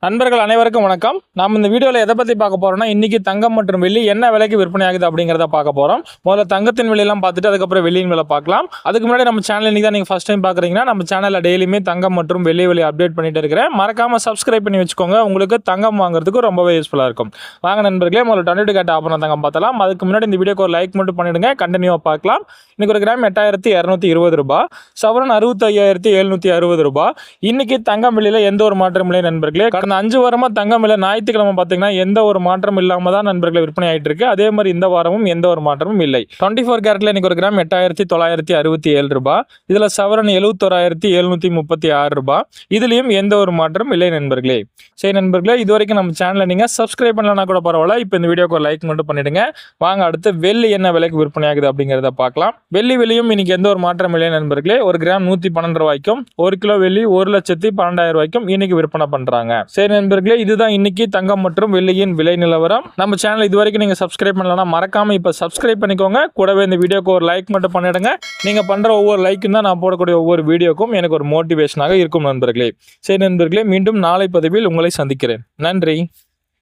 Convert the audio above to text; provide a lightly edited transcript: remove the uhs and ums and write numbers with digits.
நண்பர்கள் அனைவருக்கும் வணக்கம். நாம் இந்த வீடியோவில் எதை பற்றி பார்க்க போகிறோம்னா, இன்றைக்கி தங்கம் மற்றும் வெள்ளி என்ன விலைக்கு விற்பனை ஆகுது அப்படிங்கிறத பார்க்க போகிறோம். முதல்ல தங்கத்தின் விலையெல்லாம் பார்த்துட்டு அதுக்கப்புறம் வெள்ளியின் விலை பார்க்கலாம். அதுக்கு முன்னாடி நம்ம சேனல் இன்றைக்கி தான் நீங்கள் ஃபஸ்ட் டைம் பார்க்குறீங்கன்னா, நம்ம சேனலில் டெய்லியுமே தங்கம் மற்றும் வெள்ளி விலை அப்டேட் பண்ணிட்டு இருக்கிறேன். மறக்காமல் சப்ஸ்கிரைப் பண்ணி வச்சுக்கோங்க. உங்களுக்கு தங்கம் வாங்குறதுக்கு ரொம்பவே யூஸ்ஃபுல்லாக இருக்கும். வாங்க நண்பர்களே, முதல்ல 22 கேரட் ஆபரண தங்கம் பார்த்தலாம். அதுக்கு முன்னாடி இந்த வீடியோக்கு ஒரு லைக் மட்டும் பண்ணிவிடுங்க. கண்டினியூவாக பார்க்கலாம். இன்றைக்கி ஒரு கிராம் 8220 ரூபாய், சவரன் 65,760 ரூபாய். இன்றைக்கி தங்கம் விலையில் எந்த ஒரு மாற்றம் இல்லை நண்பர்களே. கடந்த 5 வாரமாக தங்கம் விலை ஞாயிற்றுக்கிழமை பார்த்தீங்கன்னா எந்த ஒரு மாற்றம் இல்லாமல் தான் நண்பர்களை விற்பனை ஆகிட்டு இருக்கு. அதே மாதிரி இந்த வாரமும் எந்த ஒரு மாற்றமும் இல்லை. 24 கேரட்ல இன்னைக்கு ஒரு கிராம் 8967 ரூபாய். இதில் சவரன் 71,736 ரூபாய். இதுலேயும் எந்த ஒரு மாற்றம் இல்லை நண்பர்களே. சரி நண்பர்களே, இது வரைக்கும் நம்ம சேனலை நீங்கள் சப்ஸ்கிரைப் பண்ணலன்னா கூட பரவாயில்ல. இப்போ இந்த வீடியோக்கு ஒரு லைக் மட்டும் பண்ணிடுங்க. வாங்க அடுத்து வெள்ளி என்ன விலைக்கு விற்பனை ஆகுது அப்படிங்கிறத பார்க்கலாம். வெள்ளி விலையும் இன்னைக்கு எந்த ஒரு மாற்றம் இல்லை நண்பர்களே. ஒரு கிராம் 112 ரூபாய்க்கும், 1 கிலோ வெள்ளி 1,12,000 ரூபாய்க்கும் இன்னைக்கு விற்பனை பண்றாங்க. சரி நண்பர்களே, இதுதான் இன்னைக்கு தங்கம் மற்றும் வெள்ளியின் விலை நிலவரம். நம்ம சேனல் இது வரைக்கும் நீங்க சப்ஸ்கிரைப் பண்ணலன்னா மறக்காம இப்ப சப்ஸ்கிரைப் பண்ணிக்கோங்க. கூடவே இந்த வீடியோக்கு ஒரு லைக் மட்டும் பண்ணிடுங்க. நீங்க பண்ற ஒவ்வொரு லைக்கும் தான் நான் போடக்கூடிய ஒவ்வொரு வீடியோக்கும் எனக்கு ஒரு மோட்டிவேஷனாக இருக்கும் நண்பர்களே. சரி நண்பர்களே, மீண்டும் நாளை பதிவில் உங்களை சந்திக்கிறேன். நன்றி.